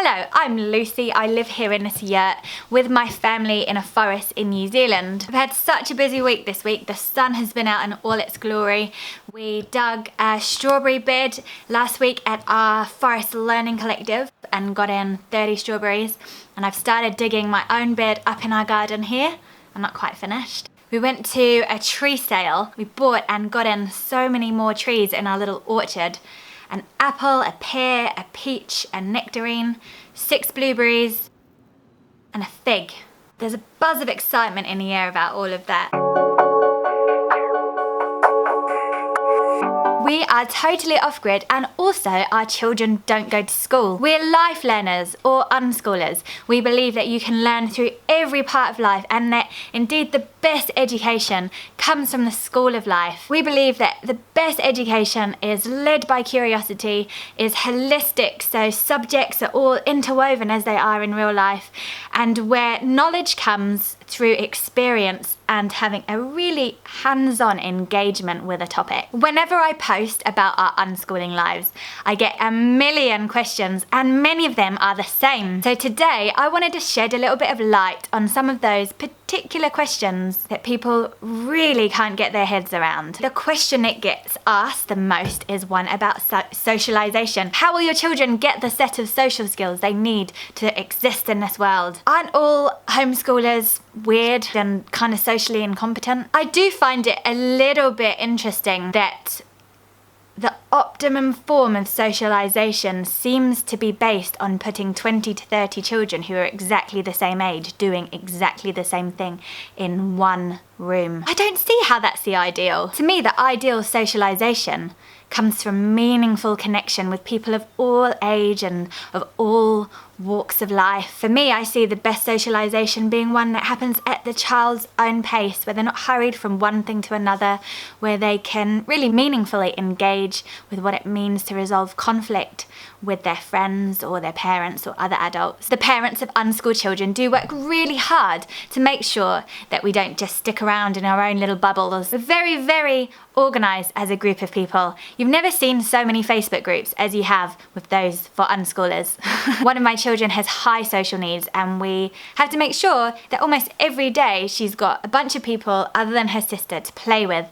Hello, I'm Lucy. I live here in this yurt with my family in a forest in New Zealand. I've had such a busy week this week. The sun has been out in all its glory. We dug a strawberry bed last week at our forest learning collective and got in 30 strawberries. And I've started digging my own bed up in our garden here. I'm not quite finished. We went to a tree sale. We bought and got in so many more trees in our little orchard. An apple, a pear, a peach, a nectarine, 6 blueberries, and a fig. There's a buzz of excitement in the air about all of that. We are totally off-grid, and also our children don't go to school. We're life learners or unschoolers. We believe that you can learn through every part of life and that indeed the best education comes from the school of life. We believe that the best education is led by curiosity, is holistic, so subjects are all interwoven as they are in real life, and where knowledge comes through experience and having a really hands-on engagement with a topic. Whenever I post about our unschooling lives, I get a million questions and many of them are the same. So today I wanted to shed a little bit of light on some of those particular questions that people really can't get their heads around. The question that gets asked the most is one about socialization. How will your children get the set of social skills they need to exist in this world? Aren't all homeschoolers weird and kind of socially incompetent? I do find it a little bit interesting that the optimum form of socialization seems to be based on putting 20 to 30 children who are exactly the same age doing exactly the same thing in one room. I don't see how that's the ideal. To me, the ideal socialization comes from meaningful connection with people of all age and of all walks of life. For me, I see the best socialization being one that happens at the child's own pace, where they're not hurried from one thing to another, where they can really meaningfully engage with what it means to resolve conflict with their friends or their parents or other adults. The parents of unschooled children do work really hard to make sure that we don't just stick around in our own little bubbles. We're very, very organised as a group of people. You've never seen so many Facebook groups as you have with those for unschoolers. One of my children has high social needs, and we have to make sure that almost every day she's got a bunch of people other than her sister to play with.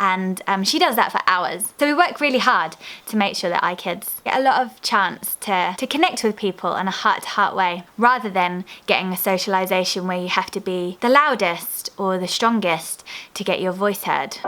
And she does that for hours. So we work really hard to make sure that our kids get a lot of chance to connect with people in a heart-to-heart way, rather than getting a socialisation where you have to be the loudest or the strongest to get your voice heard.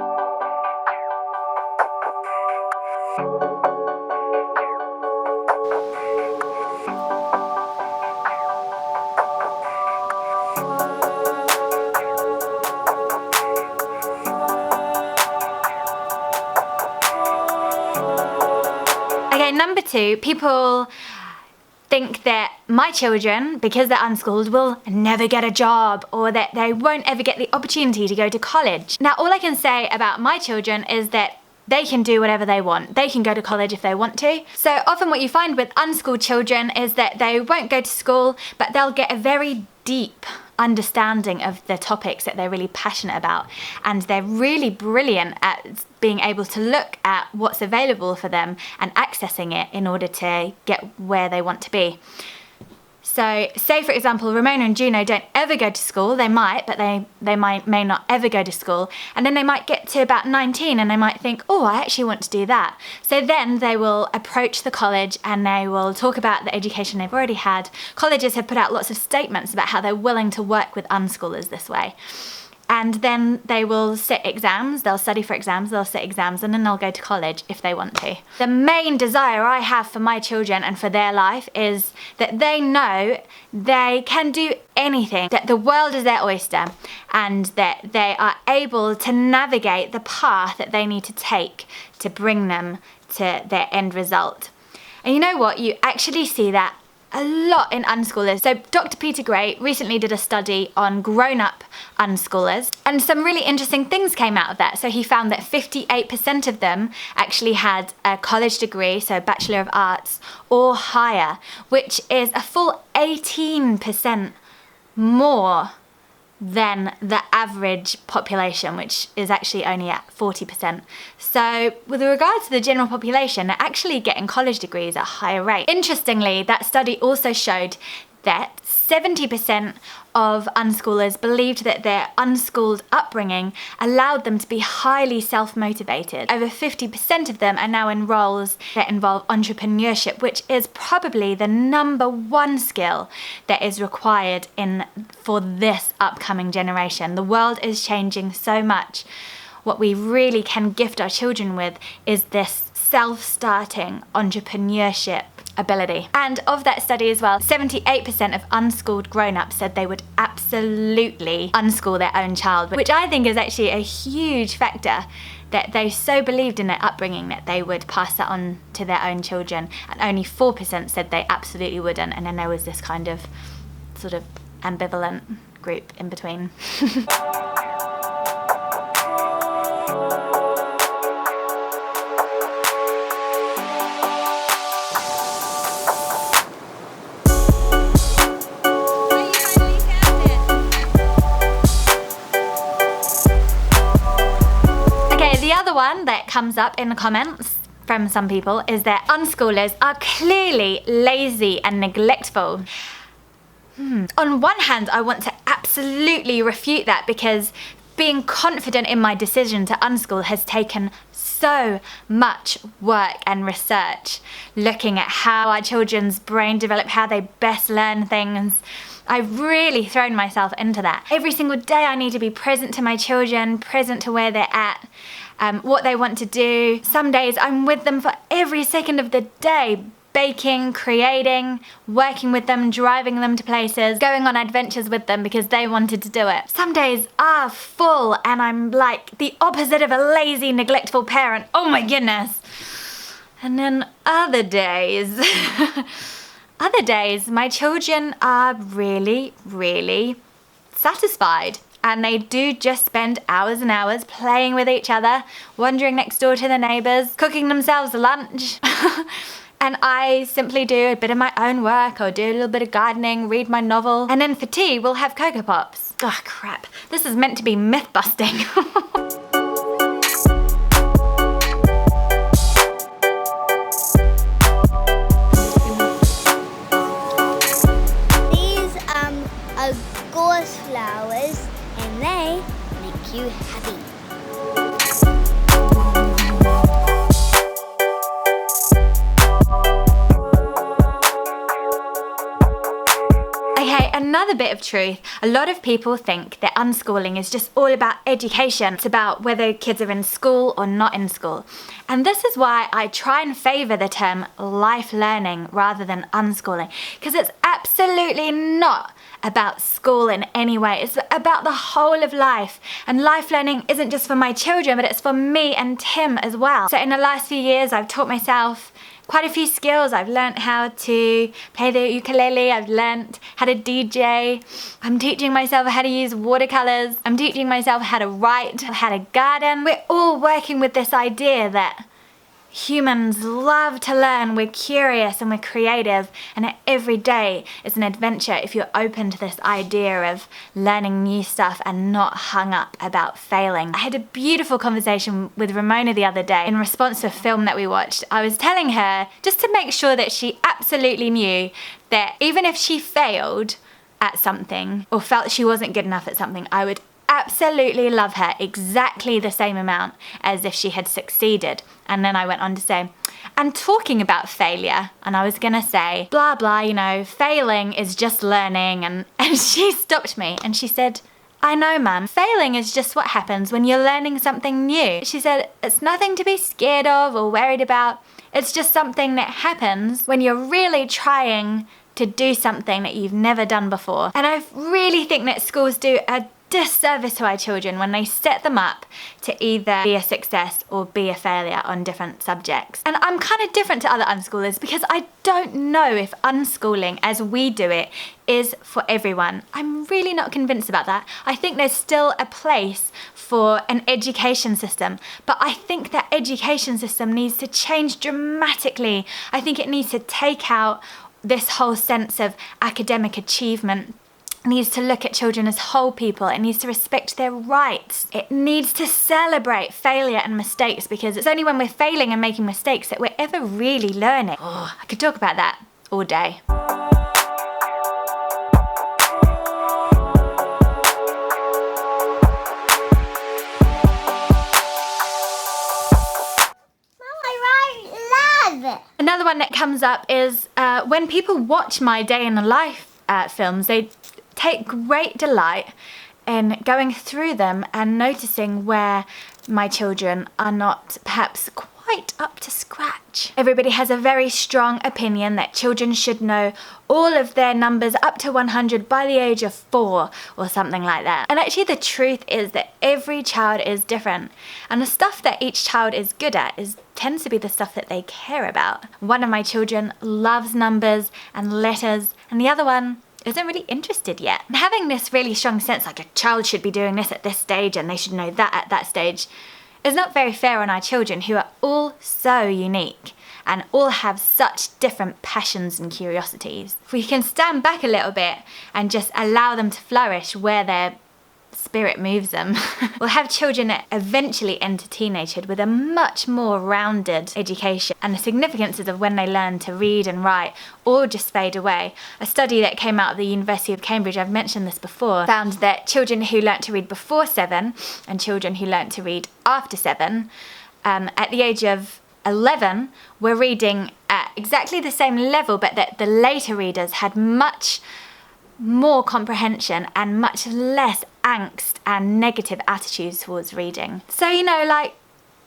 Number 2, people think that my children, because they're unschooled, will never get a job, or that they won't ever get the opportunity to go to college. Now, all I can say about my children is that they can do whatever they want. They can go to college if they want to. So often what you find with unschooled children is that they won't go to school, but they'll get a very deep understanding of the topics that they're really passionate about, and they're really brilliant at being able to look at what's available for them and accessing it in order to get where they want to be. So say, for example, Ramona and Juno don't ever go to school. They might, but they may not ever go to school. And then they might get to about 19 and they might think, oh, I actually want to do that. So then they will approach the college and they will talk about the education they've already had. Colleges have put out lots of statements about how they're willing to work with unschoolers this way. And then they will sit exams, they'll study for exams, they'll sit exams, and then they'll go to college if they want to. The main desire I have for my children and for their life is that they know they can do anything, that the world is their oyster, and that they are able to navigate the path that they need to take to bring them to their end result. And you know what? You actually see that a lot in unschoolers. So Dr. Peter Gray recently did a study on grown-up unschoolers, and some really interesting things came out of that. So he found that 58% of them actually had a college degree, so Bachelor of Arts or higher, which is a full 18% more than the average population, which is actually only at 40%. So with regard to the general population, they're actually getting college degrees at a higher rate. Interestingly, that study also showed that 70% of unschoolers believed that their unschooled upbringing allowed them to be highly self-motivated. Over 50% of them are now in roles that involve entrepreneurship, which is probably the number one skill that is required for this upcoming generation. The world is changing so much. What we really can gift our children with is this self-starting entrepreneurship ability. And of that study as well, 78% of unschooled grown-ups said they would absolutely unschool their own child, which I think is actually a huge factor, that they so believed in their upbringing that they would pass that on to their own children. And only 4% said they absolutely wouldn't. And then there was this kind of sort of ambivalent group in between. One that comes up in the comments from some people is that unschoolers are clearly lazy and neglectful. On one hand, I want to absolutely refute that, because being confident in my decision to unschool has taken so much work and research, looking at how our children's brain develop, how they best learn things. I've really thrown myself into that. Every single day I need to be present to my children, present to where they're at, what they want to do. Some days I'm with them for every second of the day, baking, creating, working with them, driving them to places, going on adventures with them because they wanted to do it. Some days are full and I'm like the opposite of a lazy, neglectful parent. Oh my goodness. And then other days, my children are really, really satisfied. And they do just spend hours and hours playing with each other, wandering next door to the neighbours, cooking themselves lunch. And I simply do a bit of my own work, or do a little bit of gardening, read my novel. And then for tea, we'll have Cocoa Pops. Oh crap, this is meant to be myth busting. These are gorse flowers, and they make you happy. Okay, another bit of truth. A lot of people think that unschooling is just all about education. It's about whether kids are in school or not in school. And this is why I try and favour the term life learning rather than unschooling, because it's absolutely not about school in any way. It's about the whole of life. And life learning isn't just for my children, but it's for me and Tim as well. So in the last few years, I've taught myself quite a few skills. I've learnt how to play the ukulele, I've learnt how to DJ, I'm teaching myself how to use watercolours, I'm teaching myself how to write, how to garden. We're all working with this idea that humans love to learn, we're curious and we're creative, and that every day is an adventure if you're open to this idea of learning new stuff and not hung up about failing. I had a beautiful conversation with Ramona the other day in response to a film that we watched. I was telling her just to make sure that she absolutely knew that even if she failed at something or felt she wasn't good enough at something, I would absolutely love her exactly the same amount as if she had succeeded. And then I went on to say, and talking about failure, and I was gonna say, blah, blah, you know, failing is just learning. And she stopped me and she said, I know, Mum, failing is just what happens when you're learning something new. She said, it's nothing to be scared of or worried about. It's just something that happens when you're really trying to do something that you've never done before. And I really think that schools do a disservice to our children when they set them up to either be a success or be a failure on different subjects. And I'm kind of different to other unschoolers because I don't know if unschooling as we do it is for everyone. I'm really not convinced about that. I think there's still a place for an education system, but I think that education system needs to change dramatically. I think it needs to take out this whole sense of academic achievement It needs to look at children as whole people. It needs to respect their rights. It needs to celebrate failure and mistakes, because it's only when we're failing and making mistakes that we're ever really learning. Oh, I could talk about that all day. Another one that comes up is when people watch my day in the life films, they take great delight in going through them and noticing where my children are not perhaps quite up to scratch. Everybody has a very strong opinion that children should know all of their numbers up to 100 by the age of 4 or something like that. And actually the truth is that every child is different, and the stuff that each child is good at tends to be the stuff that they care about. One of my children loves numbers and letters, and the other one isn't really interested yet. And having this really strong sense like a child should be doing this at this stage and they should know that at that stage is not very fair on our children, who are all so unique and all have such different passions and curiosities. If we can stand back a little bit and just allow them to flourish where their spirit moves them, we'll have children that eventually enter teenagehood with a much more rounded education, and the significances of when they learn to read and write all just fade away. A study that came out of the University of Cambridge, I've mentioned this before, found that children who learnt to read before 7 and children who learnt to read after 7, at the age of 11 were reading at exactly the same level, but that the later readers had much more comprehension and much less angst and negative attitudes towards reading. So, like,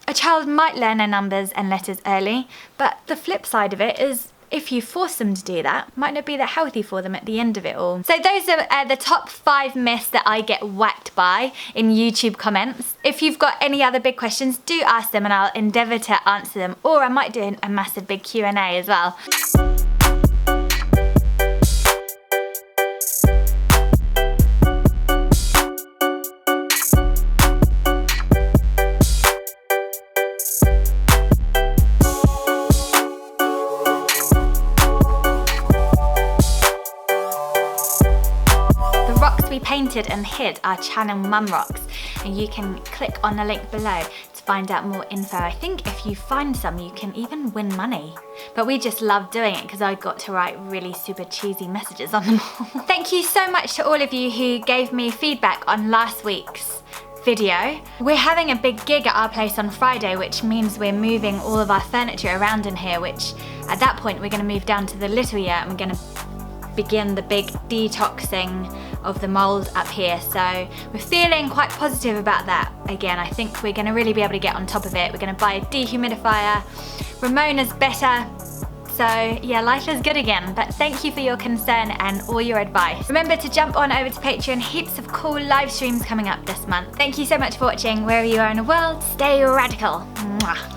a child might learn their numbers and letters early, but the flip side of it is if you force them to do that, might not be that healthy for them at the end of it all. So those are the top 5 myths that I get whacked by in YouTube comments. If you've got any other big questions, do ask them and I'll endeavour to answer them, or I might do a massive big Q&A as well. Painted and hid our channel Mum Rocks, and you can click on the link below to find out more info. I think if you find some you can even win money, but we just love doing it because I got to write really super cheesy messages on them all. Thank you so much to all of you who gave me feedback on last week's video. We're having a big gig at our place on Friday, which means we're moving all of our furniture around in here, which at that point we're going to move down to the little year and we're going to begin the big detoxing of the mold up here. So we're feeling quite positive about that. Again, I think we're going to really be able to get on top of it. We're going to buy a dehumidifier. Ramona's better. So yeah, life is good again. But thank you for your concern and all your advice. Remember to jump on over to Patreon. Heaps of cool live streams coming up this month. Thank you so much for watching. Wherever you are in the world, stay radical. Mwah.